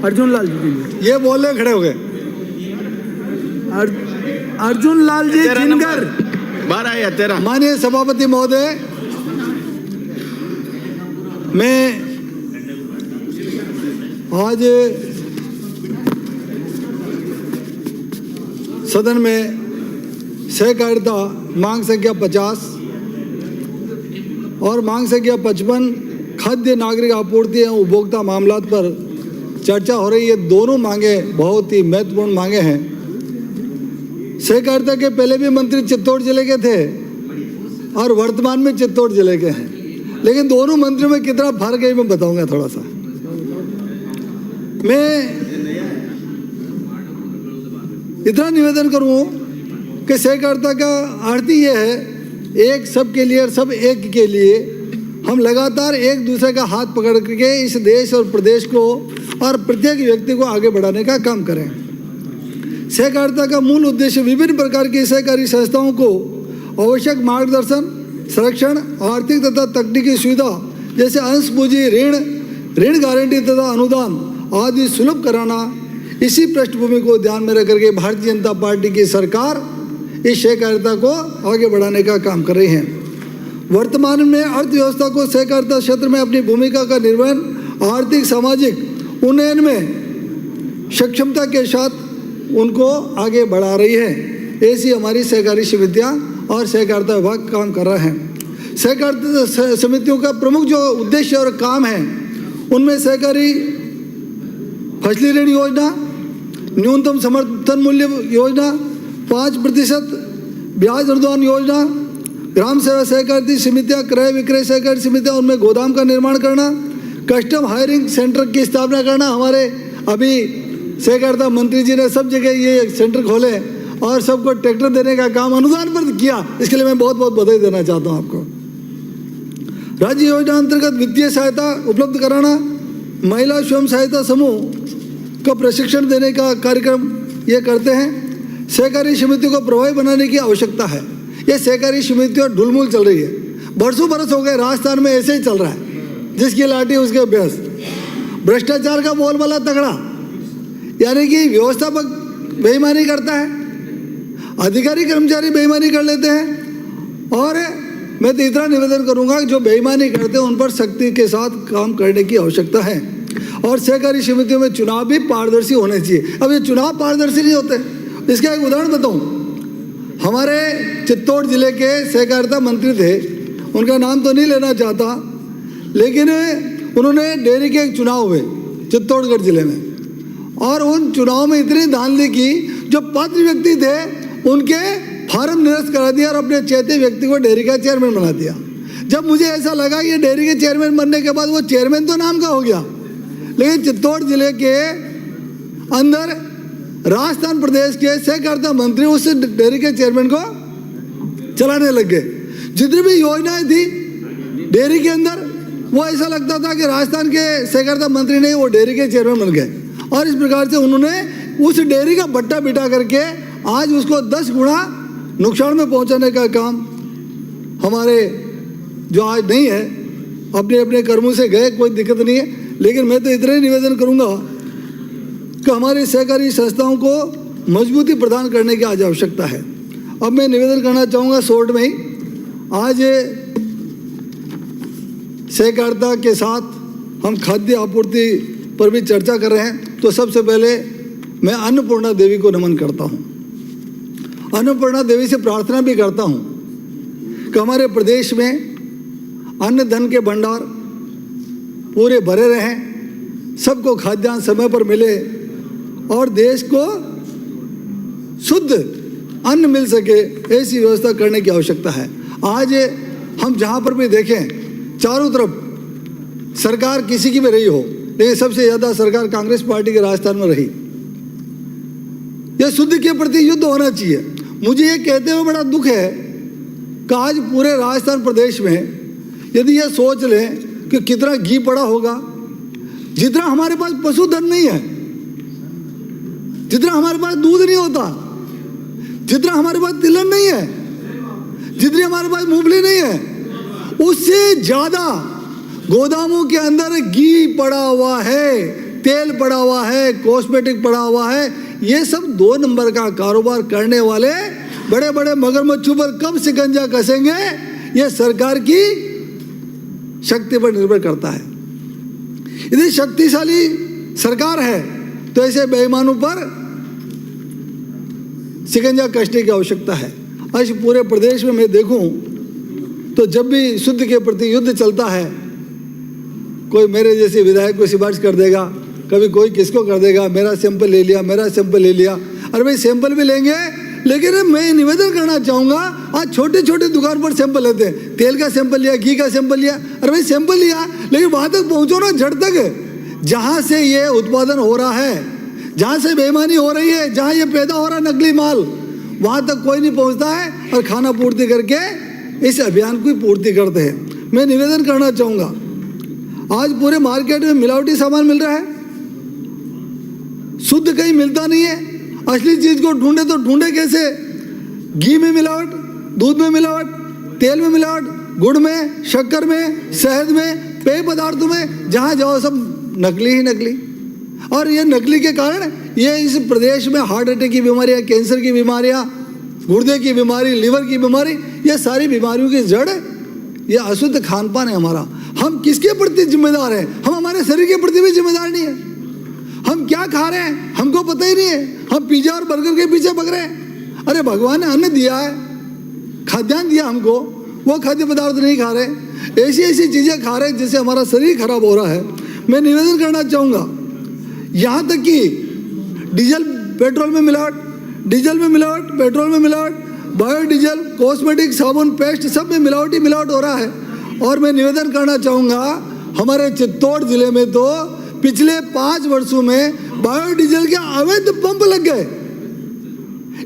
अर्जुन लाल जी के लिए। ये बोले खड़े हो गए। अर्जुन लाल जी जिनगर। 12 या 13। माननीय सभापति महोदय, मैं आज सदन में सहकारिता मांग संख्या 50 और मांग संख्या 55 खाद्य नागरिक आपूर्ति एवं उपभोक्ता मामलात पर चर्चा हो रही है। दोनों मांगे बहुत ही महत्वपूर्ण मांगे हैं। सहकारिता के पहले भी मंत्री चित्तौड़ जिले के थे और वर्तमान में चित्तौड़ जिले के हैं, लेकिन दोनों मंत्रियों में कितना फर्क है मैं बताऊंगा थोड़ा सा। मैं इतना निवेदन करूं कि सहकारिता का अर्थ ही ये है, एक सब के लिए और सब एक के लिए। हम लगातार एक दूसरे का हाथ पकड़ के इस देश और प्रदेश को और प्रत्येक व्यक्ति को आगे बढ़ाने का काम करें। सहकारिता का मूल उद्देश्य विभिन्न प्रकार की सहकारी संस्थाओं को आवश्यक मार्गदर्शन, संरक्षण, आर्थिक तथा तकनीकी सुविधा जैसे अंश पूंजी, ऋण गारंटी तथा अनुदान आदि सुलभ कराना। इसी पृष्ठभूमि को ध्यान में रखकर के भारतीय जनता पार्टी की सरकार इस सहकारिता को आगे बढ़ाने का काम कर रही है। वर्तमान में अर्थव्यवस्था को सहकारिता क्षेत्र में अपनी भूमिका का निर्वहन, आर्थिक सामाजिक उन्नयन में सक्षमता के साथ उनको आगे बढ़ा रही है। ऐसी हमारी सहकारी समितियां और सहकारिता विभाग काम कर रहा है। सहकारिता समितियों का प्रमुख जो उद्देश्य और काम है, उनमें सहकारी फसली ऋण योजना, न्यूनतम समर्थन मूल्य योजना, 5% ब्याज अनुदान योजना, ग्राम सेवा सहकारी समितियां, क्रय विक्रय सहकारी समितियां, उनमें गोदाम का निर्माण करना, कस्टम हायरिंग सेंटर की स्थापना करना। हमारे अभी सहकारिता मंत्री जी ने सब जगह ये सेंटर खोले और सबको ट्रैक्टर देने का काम अनुदान पर किया, इसके लिए मैं बहुत बहुत बधाई देना चाहता हूँ आपको। राज्य योजना अंतर्गत वित्तीय सहायता उपलब्ध कराना, महिला स्वयं सहायता समूह को प्रशिक्षण देने का कार्यक्रम ये करते हैं। सहकारी समितियों को प्रभावी बनाने की आवश्यकता है। ये सहकारी समितियाँ ढुलमुल चल रही है, बरसों बरस हो गए राजस्थान में ऐसे ही चल रहा है, जिसकी लाठी उसके अभ्यास। भ्रष्टाचार का बोलबाला तगड़ा, यानी कि व्यवस्थापक बेईमानी करता है, अधिकारी कर्मचारी बेईमानी कर लेते हैं। और मैं तो इतना निवेदन करूंगा कि जो बेईमानी करते हैं उन पर सख्ती के साथ काम करने की आवश्यकता है। और सहकारी समितियों में चुनाव भी पारदर्शी होने चाहिए। अब ये चुनाव पारदर्शी नहीं होते, इसका एक उदाहरण बताऊं। हमारे चित्तौड़ जिले के सहकारिता मंत्री थे, उनका नाम तो नहीं लेना चाहता, लेकिन उन्होंने डेयरी के एक चुनाव हुए चित्तौड़गढ़ जिले में, और उन चुनाव में इतनी धांधली की, जो पात्र व्यक्ति थे उनके फार्म निरस्त करा दिया और अपने चहेते व्यक्ति को डेयरी का चेयरमैन बना दिया। जब मुझे ऐसा लगा ये डेयरी के चेयरमैन बनने के बाद वो चेयरमैन तो नाम का हो गया, लेकिन चित्तौड़ जिले के अंदर राजस्थान प्रदेश के सहकारिता मंत्री उस डेयरी के चेयरमैन को चलाने लग गए। जितनी भी योजनाएं थी डेयरी के अंदर, वो ऐसा लगता था कि राजस्थान के सहकारिता मंत्री नहीं, वो डेयरी के चेयरमैन बन गए। और इस प्रकार से उन्होंने उस डेयरी का बट्टा बिठा करके आज उसको 10 गुना नुकसान में पहुंचाने का काम हमारे जो आज नहीं है, अपने अपने कर्मों से गए, कोई दिक्कत नहीं है। लेकिन मैं तो इतना ही निवेदन करूंगा कि हमारी सहकारी संस्थाओं को मजबूती प्रदान करने की आज आवश्यकता है। अब मैं निवेदन करना चाहूँगा शॉर्ट में ही, आज सहकारिता के साथ हम खाद्य आपूर्ति पर भी चर्चा कर रहे हैं, तो सबसे पहले मैं अन्नपूर्णा देवी को नमन करता हूँ। अन्नपूर्णा देवी से प्रार्थना भी करता हूँ कि हमारे प्रदेश में अन्न धन के भंडार पूरे भरे रहें, सबको खाद्यान्न समय पर मिले और देश को शुद्ध अन्न मिल सके, ऐसी व्यवस्था करने की आवश्यकता है। आज हम जहाँ पर भी देखें, चारों तरफ सरकार किसी की भी रही हो, लेकिन सबसे ज़्यादा सरकार कांग्रेस पार्टी के राजस्थान में रही। यह शुद्ध के प्रति युद्ध होना चाहिए। मुझे ये कहते हुए बड़ा दुख है कि आज पूरे राजस्थान प्रदेश में यदि ये सोच लें कि कितना घी पड़ा होगा, जितना हमारे पास पशुधन नहीं है, जितना हमारे पास दूध नहीं होता, जितना हमारे पास तिलहन नहीं है, जितनी हमारे पास मूंगफली नहीं है, उससे ज्यादा गोदामों के अंदर घी पड़ा हुआ है। तेल पड़ा हुआ है, कॉस्मेटिक पड़ा हुआ है, ये सब 2 नंबर का कारोबार करने वाले बड़े बड़े मगरमच्छों पर कब शिकंजा कसेंगे, ये सरकार की शक्ति पर निर्भर करता है। यदि शक्तिशाली सरकार है तो ऐसे बेईमानों पर शिकंजा कसने की आवश्यकता है। आज पूरे प्रदेश में मैं देखूं तो जब भी शुद्ध के प्रति युद्ध चलता है, कोई मेरे जैसे विधायक को सिफारिश कर देगा, कभी कोई किसको कर देगा, मेरा सैंपल ले लिया, मेरा सैंपल ले लिया। अरे भाई सैंपल भी लेंगे, लेकिन मैं निवेदन करना चाहूँगा, आज छोटे छोटे दुकान पर सैंपल लेते हैं, तेल का सैंपल लिया, घी का सैंपल लिया। अरे भाई सैंपल लिया, लेकिन वहाँ तक पहुँचो ना, जड़ तक जहाँ से ये उत्पादन हो रहा है, जहाँ से बेईमानी हो रही है, जहाँ ये पैदा हो रहा है नकली माल, वहाँ तक कोई नहीं पहुँचता है और खाना पूर्ति करके इस अभियान की पूर्ति करते हैं। मैं निवेदन करना चाहूँगा, आज पूरे मार्केट में मिलावटी सामान मिल रहा है, शुद्ध कहीं मिलता नहीं है। असली चीज को ढूंढे तो ढूंढे कैसे? घी में मिलावट, दूध में मिलावट, तेल में मिलावट, गुड़ में, शक्कर में, शहद में, पेय पदार्थों में, जहाँ जाओ सब नकली ही नकली। और ये नकली के कारण ये इस प्रदेश में हार्ट अटैक की बीमारियाँ, कैंसर की बीमारियाँ, गुर्दे की बीमारी, लीवर की बीमारी, ये सारी बीमारियों की जड़ ये अशुद्ध खान पान है हमारा। हम किसके प्रति जिम्मेदार हैं? हम हमारे शरीर के प्रति भी जिम्मेदार नहीं है। हम क्या खा रहे हैं हमको पता ही नहीं है, हम पिज्जा और बर्गर के पीछे भाग रहे हैं। अरे भगवान ने अन्न दिया है, खाद्यान्न दिया हमको, वो खाद्य पदार्थ नहीं खा रहे, ऐसी ऐसी चीज़ें खा रहे हैं जिससे हमारा शरीर खराब हो रहा है। मैं निवेदन करना चाहूँगा, यहाँ तक कि डीजल पेट्रोल में मिलावट, डीजल में मिलावट, पेट्रोल में मिलावट, बायोडीजल, कॉस्मेटिक, साबुन, पेस्ट, सब में मिलावट हो रहा है। और मैं निवेदन करना चाहूँगा, हमारे चित्तौड़ जिले में तो पिछले 5 वर्षों में बायोडीजल के अवैध पंप लग गए,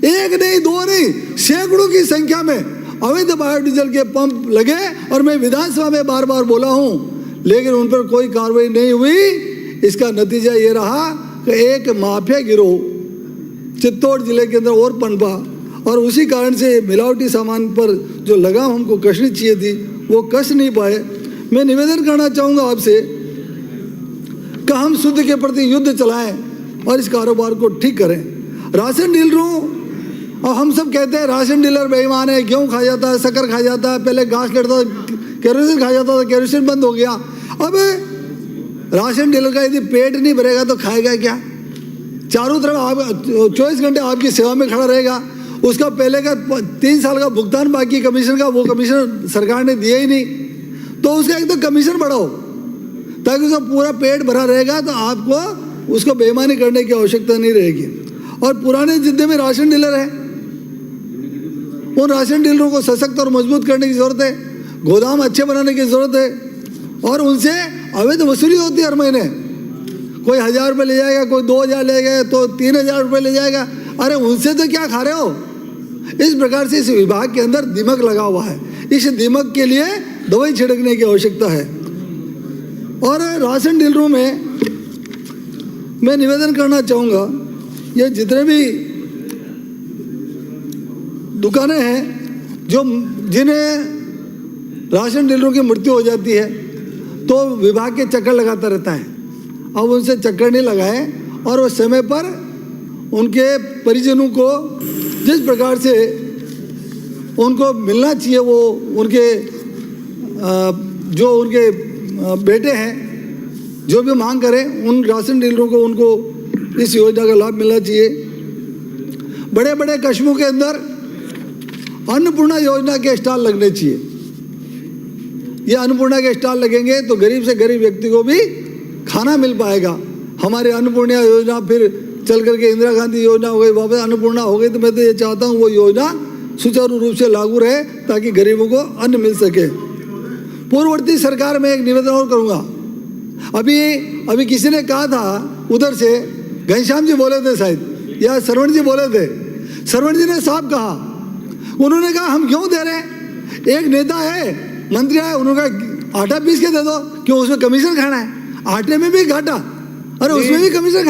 1 नहीं 2 नहीं, सैकड़ों की संख्या में अवैध बायोडीजल के पंप लगे। और मैं विधानसभा में बार बार बोला हूँ, लेकिन उन पर कोई कार्रवाई नहीं हुई। इसका नतीजा ये रहा कि एक माफिया गिरोह चित्तौड़ जिले के अंदर और पनपा, और उसी कारण से मिलावटी सामान पर जो लगाम हमको कसनी चाहिए थी वो कस नहीं पाए। मैं निवेदन करना चाहूँगा आपसे कि हम शुद्ध के प्रति युद्ध चलाएं और इस कारोबार को ठीक करें। राशन डीलरों, और हम सब कहते हैं राशन डीलर बेईमान है, गेहूँ खा जाता है, शक्कर खा जाता है, पहले घास लड़ता था, केरोसिन खा जाता था, केरोसिन बंद हो गया। अब राशन डीलर का यदि पेट नहीं भरेगा तो खाएगा क्या? चारों तरफ आप 24 घंटे आपकी सेवा में खड़ा रहेगा, उसका पहले का 3 साल का भुगतान बाकी कमीशन का, वो कमीशन सरकार ने दिया ही नहीं, तो उसका एक तो कमीशन बढ़ाओ ताकि उसका पूरा पेट भरा रहेगा, तो आपको उसको बेईमानी करने की आवश्यकता नहीं रहेगी। और पुराने जितने भी राशन डीलर हैं, उन राशन डीलरों को सशक्त और मजबूत करने की जरूरत है, गोदाम अच्छे बनाने की जरूरत है, और उनसे अवैध वसूली होती है हर महीने। कोई 1000 रुपये ले जाएगा, कोई 2000 ले जाएगा, तो 3000 रुपये ले जाएगा। अरे उनसे तो क्या खा रहे हो? इस प्रकार से इस विभाग के अंदर दीमक लगा हुआ है, इस दीमक के लिए दवाई छिड़कने की आवश्यकता है। और राशन डीलरों में मैं निवेदन करना चाहूँगा, ये जितने भी दुकानें हैं जो जिन्हें राशन डीलरों की मृत्यु हो जाती है तो विभाग के चक्कर लगाता रहता है। अब उनसे चक्कर नहीं लगाए और वो समय पर उनके परिजनों को जिस प्रकार से उनको मिलना चाहिए, वो उनके जो उनके बेटे हैं जो भी मांग करें, उन राशन डीलरों को उनको इस योजना का लाभ मिलना चाहिए। बड़े बड़े कस्बों के अंदर अन्नपूर्णा योजना के स्टॉल लगने चाहिए। ये अन्नपूर्णा के स्टॉल लगेंगे तो गरीब से गरीब व्यक्ति को भी खाना मिल पाएगा। हमारे अन्नपूर्णा योजना फिर चल करके इंदिरा गांधी योजना हो गई, वापस अन्नपूर्णा हो गई, तो मैं तो ये चाहता हूँ वो योजना सुचारू रूप से लागू रहे ताकि गरीबों को अन्न मिल सके। पूर्ववर्ती सरकार में एक निवेदन और करूँगा, अभी किसी ने कहा था उधर से, घनश्याम जी बोले थे शायद, या श्रवण जी बोले थे, श्रवण जी ने साफ कहा, उन्होंने कहा हम क्यों दे रहे हैं? एक नेता है, मंत्री है, उन्होंने कहा आटा पीस के दे दो, क्यों उसमें कमीशन खाना है? आटे में भी घाटा, अरे उसमें भी कमीशन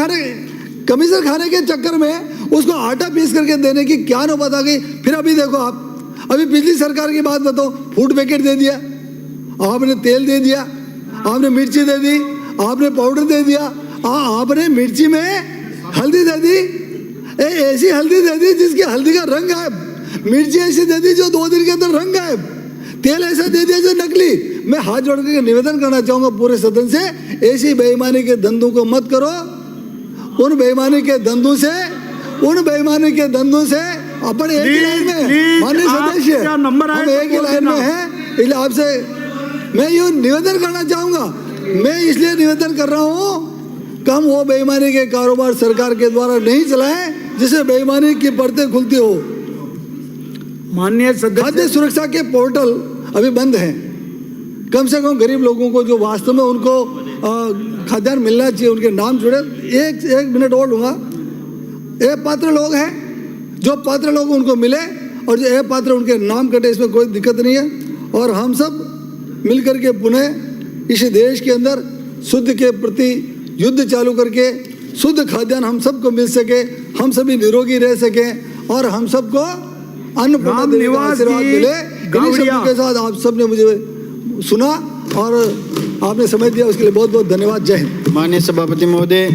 खाने के चक्कर में उसको आटा पीस करके देने की क्या नौबत आ गई। फिर अभी देखो आप, अभी पिछली सरकार की बात बताओ, फूड पैकेट दे दिया आपने, तेल दे दिया आपने, मिर्ची दे दी आपने, पाउडर दे दिया आपने मिर्ची में हल्दी दे दी, ऐसी हल्दी दे दी जिसकी हल्दी का रंग गायब, मिर्ची ऐसी दे दी जो 2 दिन के अंदर रंग गायब, तेल ऐसा दे दिया जो नकली। मैं हाथ जोड़ के निवेदन करना चाहूंगा पूरे सदन से, ऐसी बेईमानी के धंधों को मत करो। उन बेईमानी के धंधों से अपन एक ही लाइन में, माननीय सदस्य हम एक ही लाइन में हैं, इसलिए आपसे मैं ये निवेदन करना चाहूंगा। मैं इसलिए निवेदन कर रहा हूं कि हम वो बेईमानी के कारोबार सरकार के द्वारा नहीं चलाएं जिससे बेईमानी की परतें खुलती हो। माननीय सदस्य, खाद्य सुरक्षा के पोर्टल अभी बंद हैं। कम से कम गरीब लोगों को जो वास्तव में उनको खाद्यान्न मिलना चाहिए, उनके नाम जुड़े। एक मिनट और लूँगा। पात्र लोग हैं, जो पात्र लोग उनको मिले, और जो पात्र उनके नाम कटे, इसमें कोई दिक्कत नहीं है। और हम सब मिलकर के पुनः इस देश के अंदर शुद्ध के प्रति युद्ध चालू करके शुद्ध खाद्यान्न हम सबको मिल सके, हम सभी निरोगी रह सके और हम सबको अन्नपूर्णा देवी का आशीर्वाद मिले। इन्हीं शब्दों के साथ आप सब ने मुझे सुना और आपने समय दिया, उसके लिए बहुत बहुत धन्यवाद। जय हिंद। माननीय सभापति महोदय,